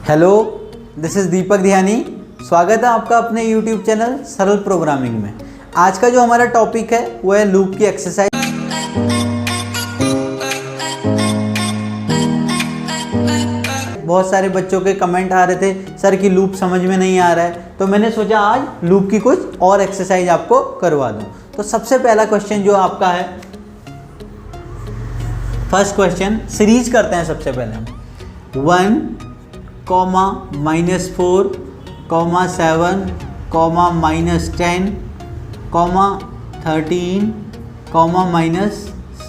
Hello, this is दीपक ध्यानी। स्वागत है आपका अपने YouTube चैनल सरल प्रोग्रामिंग में। आज का जो हमारा टॉपिक है वो है लूप की एक्सरसाइज। बहुत सारे बच्चों के कमेंट आ रहे थे सर कि लूप समझ में नहीं आ रहा है, तो मैंने सोचा आज लूप की कुछ और एक्सरसाइज आपको करवा दूं। तो सबसे पहला क्वेश्चन जो आपका है, फर्स्ट क्वेश्चन सीरीज करते हैं। सबसे पहले हम 1, -4, -7, -10, -13,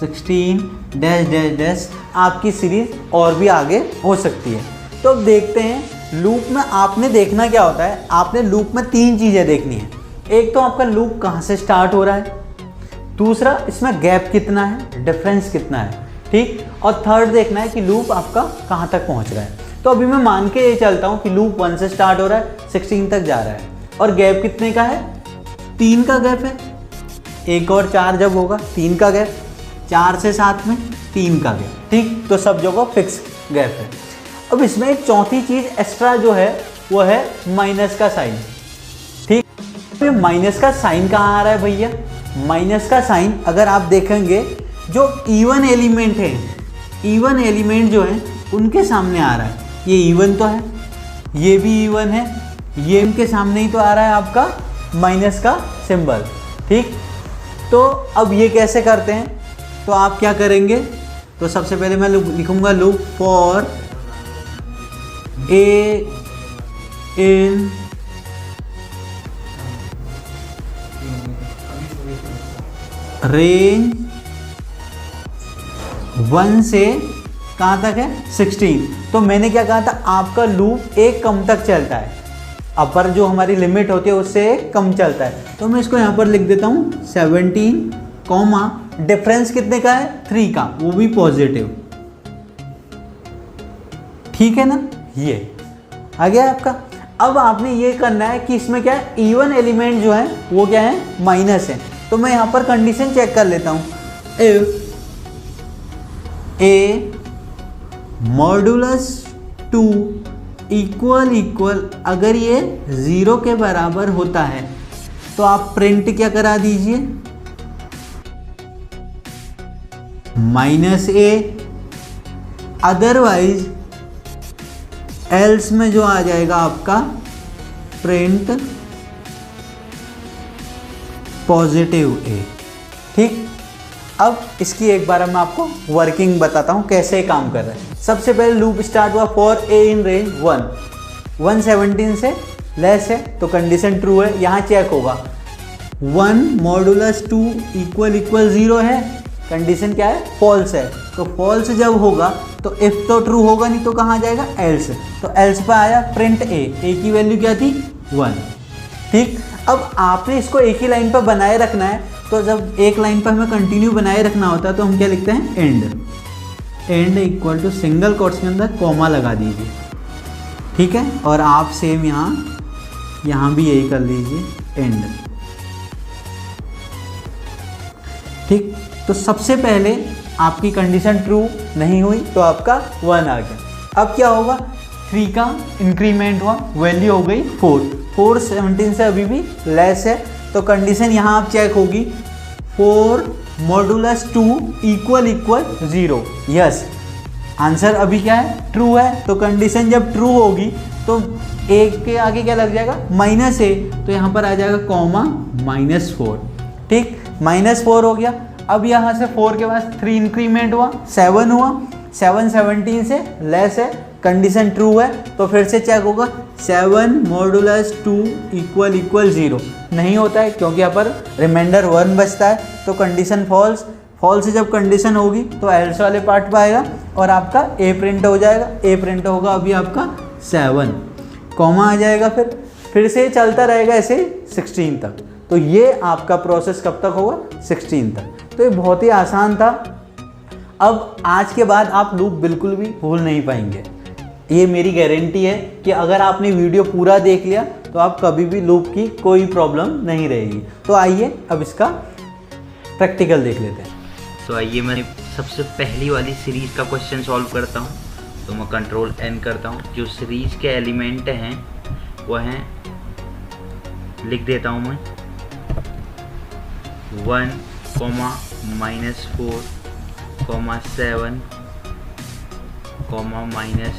-16 डैश डैश डैश आपकी सीरीज और भी आगे हो सकती है। तो अब देखते हैं लूप में आपने देखना क्या होता है। आपने लूप में 3 चीज़ें देखनी है। एक तो आपका लूप कहाँ से स्टार्ट हो रहा है, दूसरा इसमें गैप कितना है, डिफरेंस कितना है, ठीक, और थर्ड देखना है कि लूप आपका कहाँ तक पहुँच रहा है। तो अभी मैं मान के ये चलता हूँ कि लूप 1 से स्टार्ट हो रहा है, 16 तक जा रहा है, और गैप कितने का है, 3 का गैप है। 1 और 4 जब होगा 3 का गैप, 4 से 7 में 3 का गैप, ठीक। तो सब जगह फिक्स गैप है। अब इसमें एक चौथी चीज़ एक्स्ट्रा जो है वो है माइनस का साइन, ठीक। माइनस का साइन कहाँ आ रहा है भैया? माइनस का साइन अगर आप देखेंगे जो इवन एलिमेंट है, इवन एलिमेंट जो है उनके सामने आ रहा है। ये इवन तो है, ये भी इवन है, ये इनके सामने ही तो आ रहा है आपका माइनस का सिंबल, ठीक। तो अब ये कैसे करते हैं, तो आप क्या करेंगे, तो सबसे पहले मैं लिखूंगा loop for a in range 1 से कहाँ तक है, 16। तो मैंने क्या कहा था, आपका लूप एक कम तक चलता है, अपर जो हमारी लिमिट होती है उससे एक कम चलता है। तो मैं इसको यहाँ पर लिख देता हूँ 17, डिफरेंस कितने का है, 3 का, वो भी पॉजिटिव, ठीक है ना। ये आ गया आपका। अब आपने ये करना है कि इसमें क्या है, इवन एलिमेंट जो है वो क्या है, माइनस है। तो मैं यहाँ पर कंडीशन चेक कर लेता हूँ। इफ ए मॉडुलस 2 इक्वल अगर ये 0 के बराबर होता है तो आप प्रिंट क्या करा दीजिए, -a, अदरवाइज एल्स में जो आ जाएगा आपका प्रिंट पॉजिटिव a, ठीक। अब इसकी एक बार मैं आपको वर्किंग बताता हूँ कैसे काम कर रहा है। सबसे पहले लूप स्टार्ट हुआ फॉर ए इन रेंज 1, 117 से लेस है तो कंडीशन ट्रू है, यहाँ चेक होगा 1 मॉडुलस 2 इक्वल 0 है, कंडीशन क्या है, फॉल्स है। तो फॉल्स जब होगा तो इफ तो ट्रू होगा, नहीं तो कहाँ जाएगा, एल्स। तो एल्स पे आया प्रिंट ए की वैल्यू क्या थी, 1, ठीक। अब आपने इसको एक ही लाइन पर बनाए रखना है। तो जब एक लाइन पर हमें कंटिन्यू बनाए रखना होता है तो हम क्या लिखते हैं, and equal to single quotes के अंदर कॉमा लगा दीजिए, ठीक है। और आप सेम यहाँ भी यही कर लीजिए, एंड, ठीक। तो सबसे पहले आपकी कंडीशन ट्रू नहीं हुई तो आपका 1 आ गया। अब क्या होगा, 3 का इंक्रीमेंट हुआ, वैल्यू हो गई 4 17 से अभी भी लेस है। तो कंडीशन यहाँ आप चेक होगी 4 मॉडुलस 2 इक्वल 0, यस। आंसर अभी क्या है, ट्रू है। तो कंडीशन जब ट्रू होगी तो एक के आगे क्या लग जाएगा, -a, तो यहाँ पर आ जाएगा कॉमा -4, ठीक। -4 हो गया। अब यहाँ से 4 के बाद 3 इंक्रीमेंट हुआ, 7 हुआ, 7 17 से लेस है, कंडीशन ट्रू है। तो फिर से चेक होगा 7 मॉडुलस 2 इक्वल 0, नहीं होता है क्योंकि यहाँ पर रिमाइंडर 1 बचता है। तो कंडीशन फॉल्स जब कंडीशन होगी तो एल्स वाले पार्ट पे आएगा और आपका ए प्रिंट हो जाएगा। ए प्रिंट होगा अभी आपका 7, कॉमा आ जाएगा, फिर से चलता रहेगा ऐसे 16 तक। तो ये आपका प्रोसेस कब तक होगा, 16 तक। तो ये बहुत ही आसान था। अब आज के बाद आप लूप बिल्कुल भी भूल नहीं पाएंगे, ये मेरी गारंटी है कि अगर आपने वीडियो पूरा देख लिया तो आप कभी भी लूप की कोई प्रॉब्लम नहीं रहेगी। तो आइए अब इसका प्रैक्टिकल देख लेते हैं। तो आइए मैं सबसे पहली वाली सीरीज का क्वेश्चन सॉल्व करता हूँ। तो मैं कंट्रोल N करता हूँ। जो सीरीज के एलिमेंट हैं वो हैं, लिख देता हूँ मैं 1, -4, -7, -10,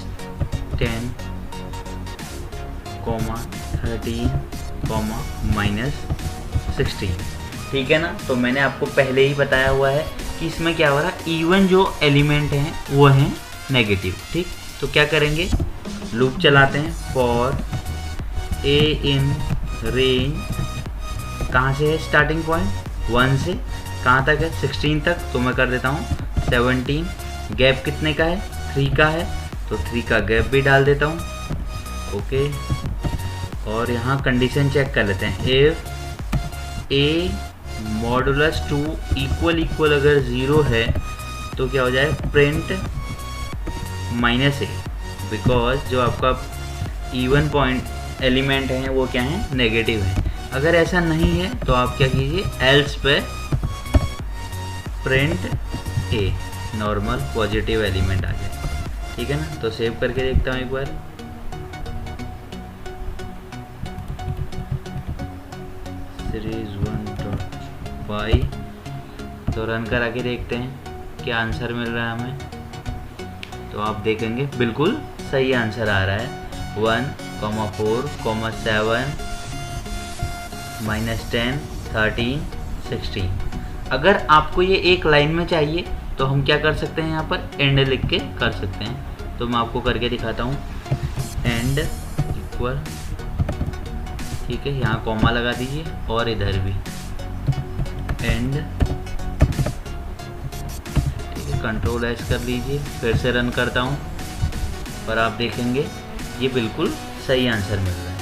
-13, -16। ठीक है ना। तो मैंने आपको पहले ही बताया हुआ है कि इसमें क्या हो रहा है, इवन जो एलिमेंट हैं वो हैं नेगेटिव। ठीक, तो क्या करेंगे, लूप चलाते हैं। फॉर ए इन रेंज, कहाँ से है स्टार्टिंग पॉइंट, 1 से कहाँ तक है, 16 तक। तो मैं कर देता हूँ 17। गैप कितने का है, 3 का है, तो 3 का गैप भी डाल देता हूँ। ओके, और यहाँ कंडीशन चेक कर लेते हैं। इफ ए मॉडुलस 2 इक्वल अगर 0 है तो क्या हो जाए, प्रिंट -a, बिकॉज जो आपका इवन पॉइंट एलिमेंट है वो क्या है, नेगेटिव है। अगर ऐसा नहीं है तो आप क्या कीजिए, एल्स पे print a, normal positive element आ जाए। ठीक है ना। तो सेव करके देखता हूँ एक बार। सीरीज 1.5, तो रन करा के देखते हैं क्या आंसर मिल रहा है हमें। तो आप देखेंगे बिल्कुल सही आंसर आ रहा है, 1, 4, 7, -10, 13, 16। अगर आपको ये एक लाइन में चाहिए तो हम क्या कर सकते हैं, यहाँ पर एंड लिख के कर सकते हैं। तो मैं आपको करके दिखाता हूँ। एंड इक्वल, ठीक है, यहाँ कॉमा लगा दीजिए और इधर भी एंड। ठीक है, कंट्रोल S कर लीजिए, फिर से रन करता हूँ, पर आप देखेंगे ये बिल्कुल सही आंसर मिल रहा है।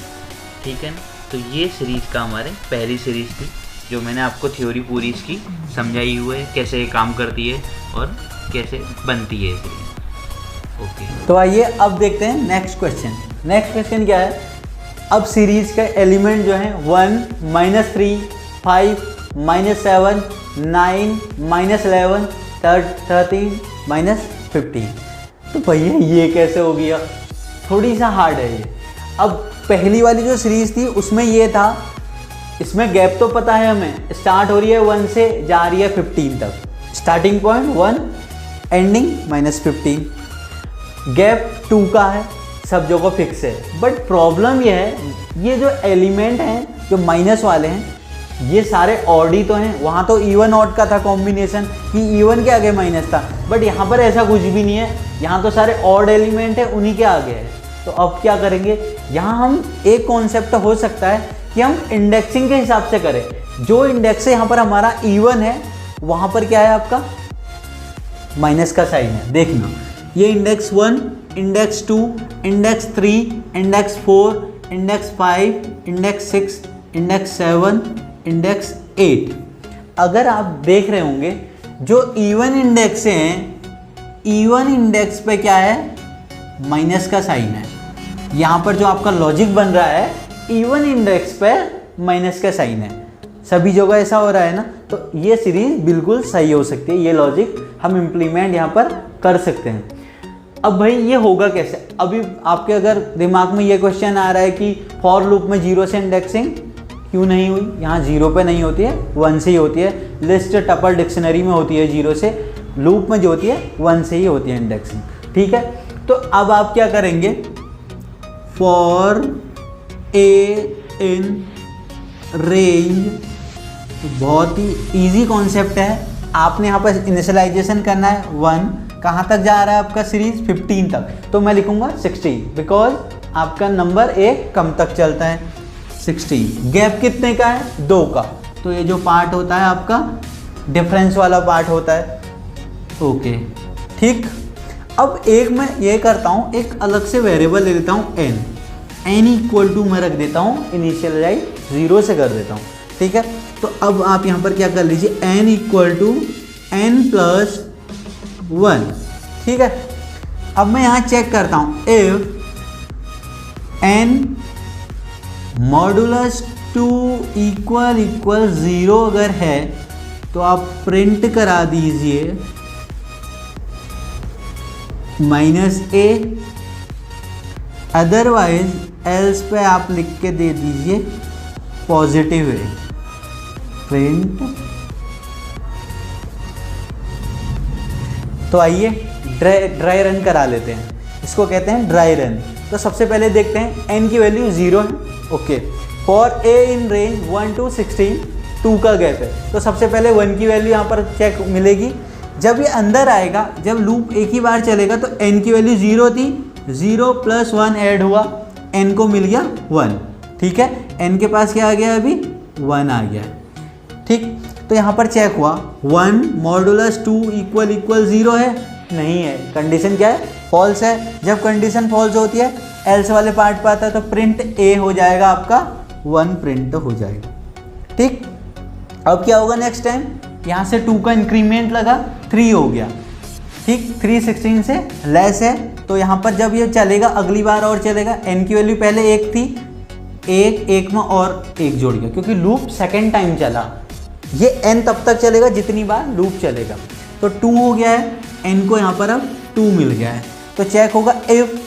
ठीक है ना। तो ये सीरीज़ का हमारे पहली सीरीज़ थी, जो मैंने आपको थ्योरी पूरी इसकी समझाई हुई है, कैसे ये काम करती है और कैसे बनती है सीरीज। ओके, तो आइए अब देखते हैं नेक्स्ट क्वेश्चन। नेक्स्ट क्वेश्चन क्या है, अब सीरीज का एलिमेंट जो है 1, -3, 5, -7, 9, -11, 13, -15। तो भैया ये कैसे हो गया, थोड़ी सा हार्ड है ये। अब पहली वाली जो सीरीज थी उसमें ये था, इसमें गैप तो पता है हमें, स्टार्ट हो रही है 1 से जा रही है 15 तक, स्टार्टिंग पॉइंट 1, एंडिंग -15। गैप 2 का है, सब जगह फिक्स है। बट प्रॉब्लम ये है, ये जो एलिमेंट हैं जो माइनस वाले हैं ये सारे ऑड ही तो हैं। वहाँ तो इवन ऑड का था कॉम्बिनेशन कि इवन के आगे माइनस था, बट यहाँ पर ऐसा कुछ भी नहीं है, यहाँ तो सारे ऑड एलिमेंट है उन्हीं के आगे है। तो अब क्या करेंगे, यहाँ हम एक कॉन्सेप्ट हो सकता है कि हम इंडेक्सिंग के हिसाब से करें। जो इंडेक्स है यहाँ पर हमारा इवन है, वहाँ पर क्या है आपका माइनस का साइन है। देखना, ये index 1, index 2, index 3, index 4, index 5, index 6, index 7, index 8। अगर आप देख रहे होंगे जो इवन इंडेक्स हैं, इवन इंडेक्स पे क्या है, माइनस का साइन है। यहाँ पर जो आपका लॉजिक बन रहा है, इवन इंडेक्स पे माइनस का साइन है। सभी जगह ऐसा हो रहा है ना, तो ये सीरीज बिल्कुल सही हो सकती है। ये लॉजिक हम इम्प्लीमेंट यहाँ पर कर सकते हैं। अब भाई ये होगा कैसे, अभी आपके अगर दिमाग में ये क्वेश्चन आ रहा है कि फॉर लूप में 0 से इंडेक्सिंग क्यों नहीं हुई, यहाँ 0 पे नहीं होती है, 1 से ही होती है। लिस्ट टपल डिक्शनरी में होती है 0 से, लूप में जो होती है 1 से ही होती है इंडेक्सिंग। ठीक है, तो अब आप क्या करेंगे, फॉर ए इन रेंज, बहुत ही इजी कॉन्सेप्ट है। आपने यहाँ पर इनिशियलाइजेशन करना है 1, कहाँ तक जा रहा है आपका सीरीज 15 तक, तो मैं लिखूंगा 60, बिकॉज आपका नंबर एक कम तक चलता है 60। गैप कितने का है, 2 का, तो ये जो पार्ट होता है आपका डिफरेंस वाला पार्ट होता है। ओके, ठीक। अब एक मैं ये करता हूँ, एक अलग से वेरिएबल ले लेता हूँ n इक्वल टू मैं रख देता हूँ इनिशियलाइज 0 से कर देता हूँ। ठीक है, तो अब आप यहाँ पर क्या कर लीजिए, n इक्वल टू n+1। ठीक है, अब मैं यहाँ चेक करता हूँ, इफ n मॉडुलस 2 इक्वल 0 अगर है तो आप प्रिंट करा दीजिए माइनस ए, अदरवाइज एल्स पे आप लिख के दे दीजिए पॉजिटिव है, प्रिंट। तो आइए ड्राई रन करा लेते हैं, इसको कहते हैं ड्राई रन। तो सबसे पहले देखते हैं एन की वैल्यू 0 है, okay. For a in range 1 to 16 2 का गैप है, तो सबसे पहले 1 की वैल्यू यहाँ पर चेक मिलेगी। जब ये अंदर आएगा, जब लूप एक ही बार चलेगा तो n की वैल्यू 0 थी, 0 + 1 ऐड हुआ, n को मिल गया 1, ठीक है। n के पास क्या आ गया, अभी 1 आ गया, ठीक। तो यहाँ पर चेक हुआ 1 मॉडुलस 2 = 0 है, नहीं है, कंडीशन क्या है, फॉल्स है। जब कंडीशन फॉल्स होती है, एल्स वाले पार्ट पर आता है तो प्रिंट ए हो जाएगा, आपका 1 प्रिंट हो जाएगा, ठीक। अब क्या होगा नेक्स्ट टाइम, यहाँ से 2 का इंक्रीमेंट लगा, 3 हो गया, ठीक। 3 16 से लेस है, तो यहाँ पर जब ये चलेगा अगली बार और चलेगा, n की वैल्यू पहले 1 थी, 1 में और 1 जोड़ गया, क्योंकि लूप सेकेंड टाइम चला। ये n तब तक चलेगा जितनी बार लूप चलेगा, तो 2 हो गया है, n को यहाँ पर अब 2 मिल गया है। तो चेक होगा if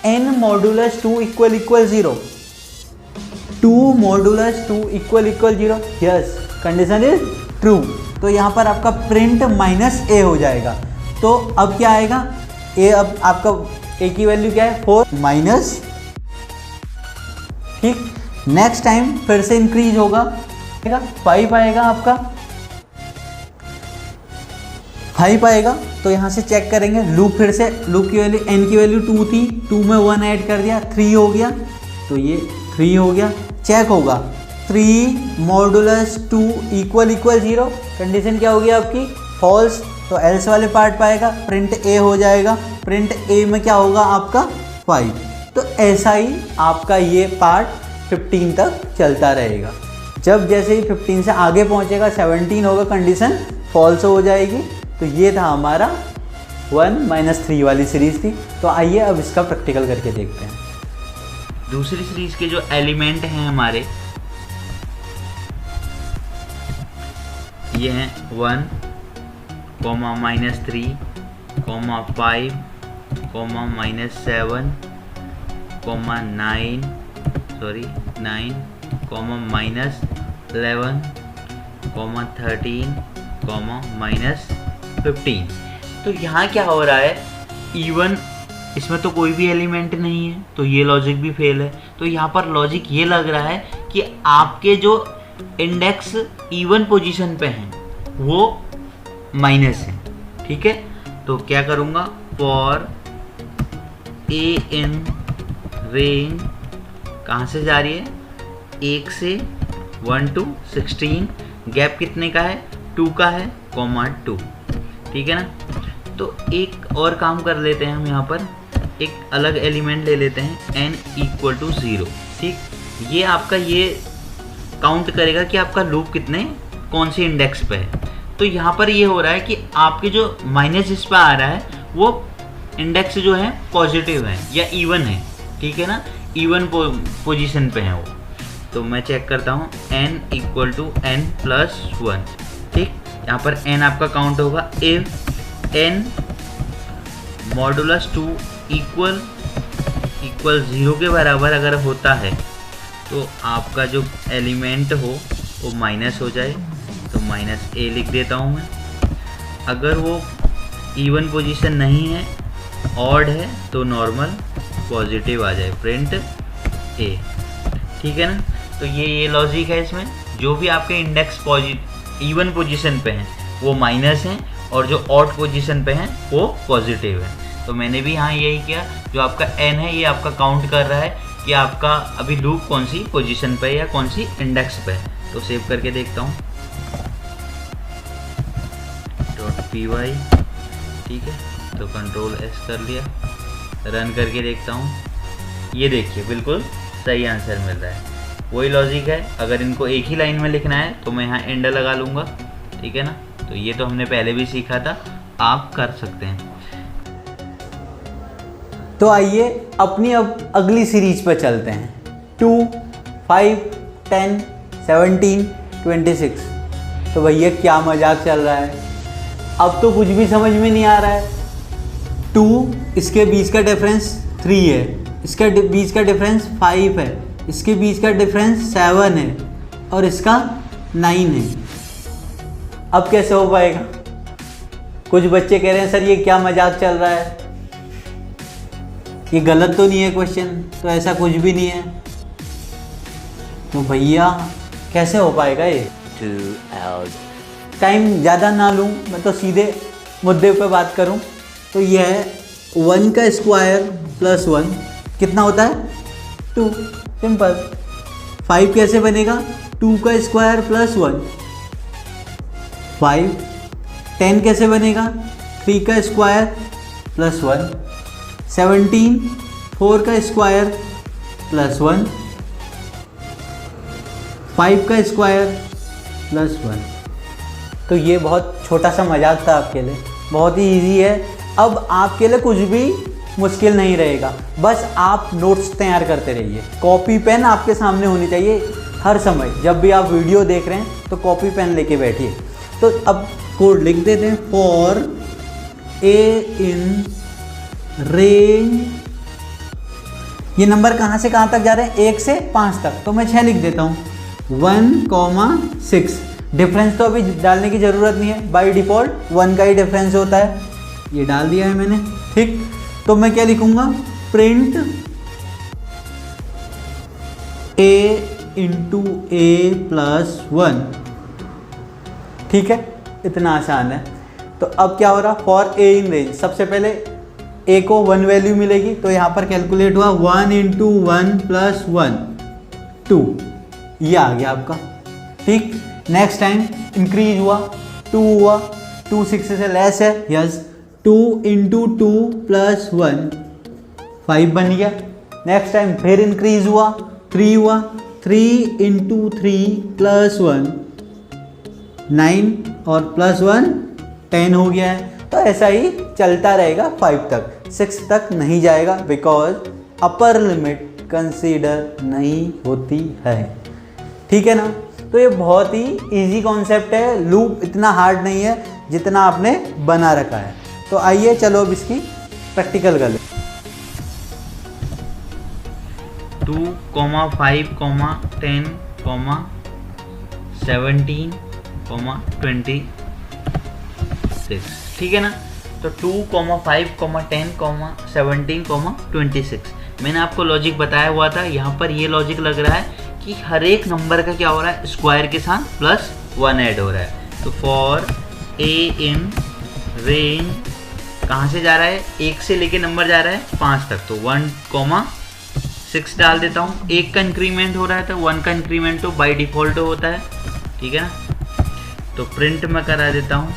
n modulus 2 = 0, 2 modulus 2 = 0, yes, condition is true. तो यहाँ पर आपका प्रिंट -a हो जाएगा। तो अब क्या आएगा, a, अब आपका a की वैल्यू क्या है, 4 माइनस, ठीक। नेक्स्ट टाइम फिर से इंक्रीज होगा, 5 आएगा, आपका 5 आएगा। तो यहाँ से चेक करेंगे, लूप फिर से, लूप की वैल्यू n की वैल्यू 2 थी, 2 में 1 ऐड कर दिया, 3 हो गया, तो ये 3 हो गया। चेक होगा 3 मॉडुलस 2 = 0, कंडीशन क्या होगी आपकी, फॉल्स। तो एल्स वाले पार्ट पाएगा, प्रिंट ए हो जाएगा, प्रिंट ए में क्या होगा आपका 5। तो ऐसा ही आपका ये पार्ट 15 तक चलता रहेगा। जब जैसे ही 15 से आगे पहुंचेगा, 17 होगा, कंडीशन फॉल्स हो जाएगी। तो ये था हमारा 1 - 3 वाली सीरीज़ थी। तो आइए अब इसका प्रैक्टिकल करके देखते हैं। दूसरी सीरीज के जो एलिमेंट हैं हमारे, ये हैं 1, -3, -5, -7, -9, सॉरी 9, -11, -13, -15। तो यहाँ क्या हो रहा है, इवन इसमें तो कोई भी एलिमेंट नहीं है, तो ये लॉजिक भी फेल है। तो यहाँ पर लॉजिक ये लग रहा है कि आपके जो इंडेक्स इवन पोजीशन पे हैं वो माइनस है, ठीक है। तो क्या करूँगा, फॉर ए इन रेंज, कहाँ से जा रही है, 1 से 1 to 16, गैप कितने का है, 2 का है, (2), ठीक है ना। तो एक और काम कर लेते हैं हम, यहाँ पर एक अलग एलिमेंट ले लेते हैं, n = 0, ठीक। ये आपका ये काउंट करेगा कि आपका लूप कितने, कौन सी इंडेक्स पे है। तो यहाँ पर ये हो रहा है कि आपके जो माइनस इस पर आ रहा है वो इंडेक्स जो है पॉजिटिव है या इवन है, ठीक है ना, इवन पोजीशन पे है वो। तो मैं चेक करता हूँ, n = n+1, ठीक। यहाँ पर n आपका काउंट होगा, इफ n मॉडुलस 2 = 0 के बराबर अगर होता है तो आपका जो एलिमेंट हो वो माइनस हो जाए, तो -a लिख देता हूँ मैं। अगर वो इवन पोजीशन नहीं है, ऑड है, तो नॉर्मल पॉजिटिव आ जाए, प्रिंट a, ठीक है ना। तो ये लॉजिक है इसमें, जो भी आपके इंडेक्स इवन पोजीशन पे हैं वो माइनस हैं और जो ऑड पोजीशन पे हैं वो पॉजिटिव है। तो मैंने भी यहाँ यही किया, जो आपका n है ये आपका काउंट कर रहा है कि आपका अभी लूप कौन सी पोजीशन पे है या कौन सी इंडेक्स पे है। तो सेव करके देखता हूँ, .py, ठीक है। तो Ctrl S कर लिया, रन करके देखता हूँ, ये देखिए बिल्कुल सही आंसर मिल रहा है। वही लॉजिक है, अगर इनको एक ही लाइन में लिखना है तो मैं यहाँ एंड लगा लूँगा, ठीक है ना। तो ये तो हमने पहले भी सीखा था, आप कर सकते हैं। तो आइए अपनी अब अगली सीरीज पर चलते हैं, 2, 5, 10, 17, 26। तो भैया क्या मजाक चल रहा है, अब तो कुछ भी समझ में नहीं आ रहा है। 2 इसके बीच का डिफरेंस 3 है, इसका बीच का डिफरेंस 5 है, इसके बीच का डिफरेंस 7 है और इसका 9 है। अब कैसे हो पाएगा? कुछ बच्चे कह रहे हैं सर ये क्या मजाक चल रहा है, ये गलत तो नहीं है क्वेश्चन, तो ऐसा कुछ भी नहीं है। तो भैया कैसे हो पाएगा ये? 2 hours. टाइम ज़्यादा ना लूँ, मैं तो सीधे मुद्दे पे बात करूँ। तो ये है 1 का स्क्वायर प्लस 1 कितना होता है? 2, सिंपल। 5 कैसे बनेगा? 2 का स्क्वायर प्लस 1 5। 10 कैसे बनेगा? 3 का स्क्वायर प्लस 1। 17 4 का स्क्वायर प्लस 1 5 का स्क्वायर प्लस 1। तो ये बहुत छोटा सा मजाक था आपके लिए, बहुत ही इजी है। अब आपके लिए कुछ भी मुश्किल नहीं रहेगा, बस आप नोट्स तैयार करते रहिए। कॉपी पेन आपके सामने होनी चाहिए हर समय, जब भी आप वीडियो देख रहे हैं तो कॉपी पेन लेके बैठिए। तो अब कोड लिख देते हैं, फॉर ए इन रेंज, ये नंबर कहाँ से कहाँ तक जा रहे हैं? 1 से 5 तक, तो मैं 6 लिख देता हूँ। 1,6। डिफरेंस तो अभी डालने की ज़रूरत नहीं है, बाय डिफ़ॉल्ट 1 का ही डिफरेंस होता है, ये डाल दिया है मैंने। ठीक, तो मैं क्या लिखूँगा? Print a into A plus 1। ठीक है, इतना आसान है। तो अब क्या हो रहा? फॉर ए इन रेंज, सबसे पहले ए को 1 वैल्यू मिलेगी, तो यहाँ पर कैलकुलेट हुआ 1 इंटू 1 प्लस 1 2, ये आ गया आपका। ठीक, नेक्स्ट टाइम इंक्रीज हुआ, 2 हुआ, 2 6 से लेस है, यस। 2 इंटू 2 प्लस 1 5 बन गया। नेक्स्ट टाइम फिर इंक्रीज हुआ, 3 हुआ, 3 इंटू 3 प्लस 1 9 और प्लस 1 10 हो गया है। तो ऐसा ही चलता रहेगा 5 तक, 6 तक नहीं जाएगा, बिकॉज अपर लिमिट कंसीडर नहीं होती है। ठीक है ना? तो ये बहुत ही इजी कॉन्सेप्ट है, लूप इतना हार्ड नहीं है जितना आपने बना रखा है। तो आइए चलो अब इसकी प्रैक्टिकल कर लें। 2, 5, 10, 17, 26। ठीक है ना? तो 2, 5, 10, 17, 26। मैंने आपको लॉजिक बताया हुआ था, यहाँ पर ये लॉजिक लग रहा है कि हर एक नंबर का क्या हो रहा है? स्क्वायर के साथ प्लस 1 ऐड हो रहा है। तो फॉर ए इन रेंज कहाँ से जा रहा है? 1 से लेके नंबर जा रहा है 5 तक, तो 1,6 डाल देता हूँ। 1 का इंक्रीमेंट हो रहा है, तो 1 का इंक्रीमेंट तो बाय डिफ़ॉल्ट होता है। ठीक है ना? तो प्रिंट में करा देता हूँ,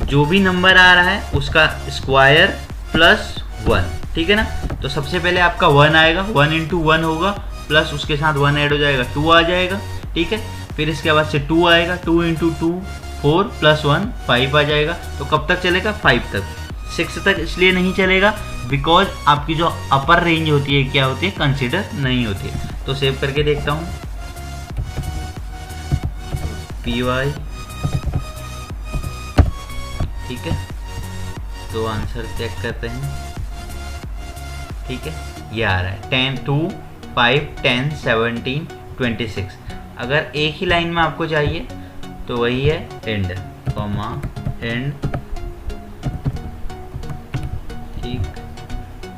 जो भी नंबर आ रहा है उसका स्क्वायर प्लस 1। ठीक है ना? तो सबसे पहले आपका 1 आएगा, 1 इंटू 1 होगा, प्लस उसके साथ 1 ऐड हो जाएगा, 2 आ जाएगा। ठीक है, फिर इसके बाद से 2 आएगा, 2 इंटू 2 4 प्लस 1 5 आ जाएगा। तो कब तक चलेगा? 5 तक। 6 तक इसलिए नहीं चलेगा बिकॉज आपकी जो अपर रेंज होती है क्या होती है? कंसीडर नहीं होती है। तो सेव करके देखता हूँ, py। ठीक है, तो आंसर चेक करते हैं। ठीक है, ये आ रहा है 10, 2, 5, 10, 17, 26। अगर एक ही लाइन में आपको चाहिए तो वही है एंड, एंड। ठीक,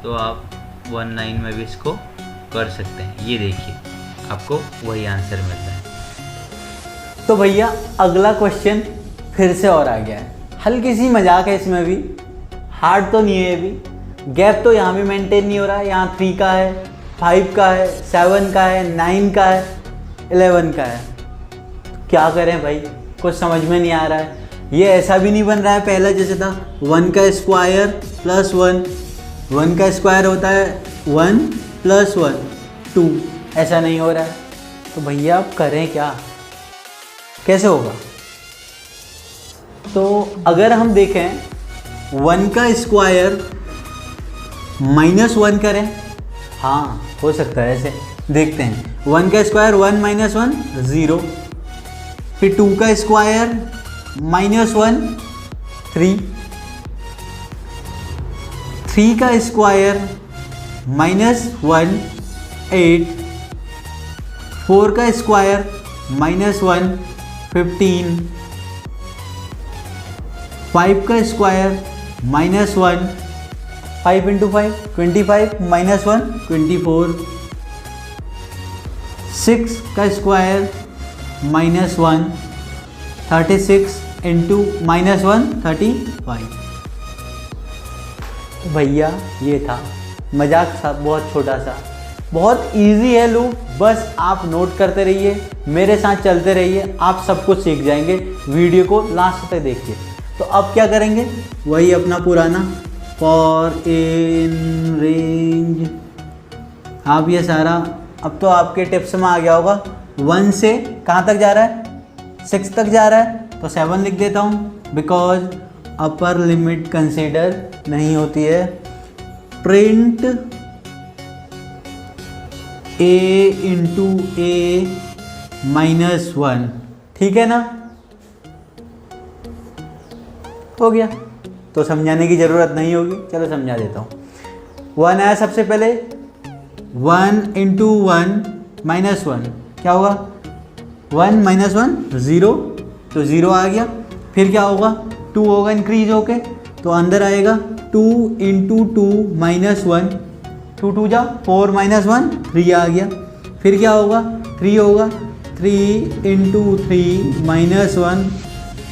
तो आप 1 लाइन में भी इसको कर सकते हैं। ये देखिए, आपको वही आंसर मिलता है। तो भैया अगला क्वेश्चन फिर से और आ गया है, हल्की सी मजाक है इसमें भी, हार्ड तो नहीं है। अभी गैप तो यहाँ भी मेंटेन नहीं हो रहा है, यहाँ 3 का है, 5 का है, 7 का है, 9 का है, 11 का है। क्या करें भाई, कुछ समझ में नहीं आ रहा है। ये ऐसा भी नहीं बन रहा है पहला जैसे था 1 का स्क्वायर प्लस 1, 1 का स्क्वायर होता है 1 प्लस 1 2, ऐसा नहीं हो रहा है। तो भैया आप करें क्या, कैसे होगा? तो अगर हम देखें 1 का स्क्वायर -1 करें, हाँ हो सकता है ऐसे। देखते हैं, 1 का स्क्वायर 1 - 1 0, फिर 2 का स्क्वायर -1 3, 3 का स्क्वायर -1 8, 4 का स्क्वायर -1 15, 5 का स्क्वायर -1 5 × 5 25 -1 24, 6 का स्क्वायर -1 36 × -1 35। भैया ये था मजाक सा, बहुत छोटा सा, बहुत इजी है लूप। बस आप नोट करते रहिए, मेरे साथ चलते रहिए, आप सब कुछ सीख जाएंगे। वीडियो को लास्ट तक देखिए। तो अब क्या करेंगे, वही अपना पुराना फॉर इन रेंज। आप ये सारा अब तो आपके टिप्स में आ गया होगा। 1 से कहाँ तक जा रहा है, 6 तक जा रहा है, तो 7 लिख देता हूँ, बिकॉज अपर लिमिट कंसीडर नहीं होती है। प्रिंट a × a -1, ठीक है ना, हो गया। तो समझाने की ज़रूरत नहीं होगी, चलो समझा देता हूँ। 1 आया सबसे पहले, 1 × 1 -1 क्या होगा, 1 -1 0, तो 0 आ गया। फिर क्या होगा, 2 होगा इंक्रीज होके, तो अंदर आएगा 2 × 2 -1, 2 2 जा 4 -1 3 आ गया। फिर क्या होगा, 3 होगा, 3 × 3 -1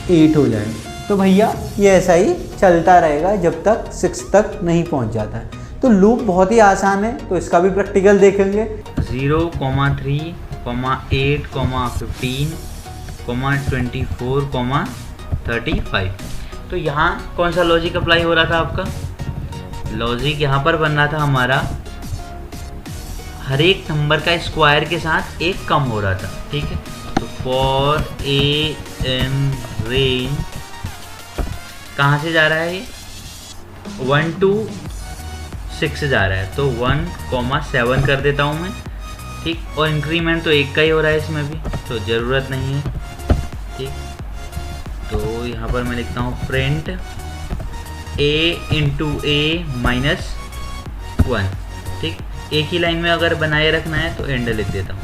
8 हो जाए। तो भैया ये ऐसा ही चलता रहेगा जब तक 6 तक नहीं पहुंच जाता है। तो लूप बहुत ही आसान है, तो इसका भी प्रैक्टिकल देखेंगे। 0, 3, 8, 15, 24, 35। तो यहाँ कौन सा लॉजिक अप्लाई हो रहा था आपका, लॉजिक यहाँ पर बन रहा था हमारा, हर एक नंबर का स्क्वायर के साथ एक कम हो रहा था, ठीक है। तो फॉर ए इन रेंज कहाँ से जा रहा है ये, 1 to 6 जा रहा है, तो 1,7 कर देता हूँ मैं, ठीक। और इंक्रीमेंट तो एक का ही हो रहा है इसमें भी, तो ज़रूरत नहीं है, ठीक। तो यहाँ पर मैं लिखता हूँ प्रिंट a × a -1, ठीक। एक ही लाइन में अगर बनाए रखना है तो एंड लिख देता हूँ।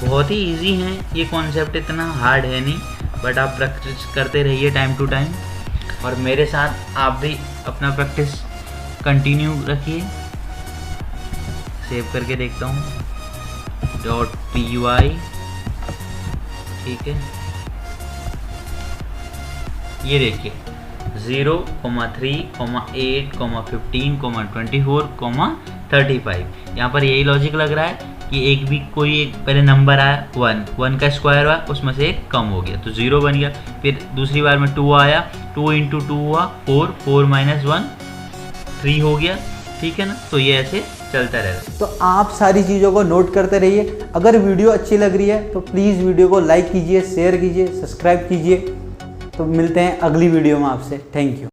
बहुत ही इजी है ये कॉन्सेप्ट, इतना हार्ड है नहीं, बट आप प्रैक्टिस करते रहिए टाइम टू टाइम, और मेरे साथ आप भी अपना प्रैक्टिस कंटिन्यू रखिए। सेव करके देखता हूँ .py, ठीक है। ये देखिए 0, 3, 8, 15, 24, 35। यहाँ पर यही लॉजिक लग रहा है कि एक भी कोई एक पहले नंबर आया 1 का स्क्वायर हुआ, उसमें से एक कम हो गया तो 0 बन गया। फिर दूसरी बार में 2 आया, 2 × 2 हुआ 4, 4 -1 3 हो गया, ठीक है ना। तो ये ऐसे चलता रहेगा। तो आप सारी चीज़ों को नोट करते रहिए। अगर वीडियो अच्छी लग रही है तो प्लीज़ वीडियो को लाइक कीजिए, शेयर कीजिए, सब्सक्राइब कीजिए। तो मिलते हैं अगली वीडियो में आपसे। Thank you.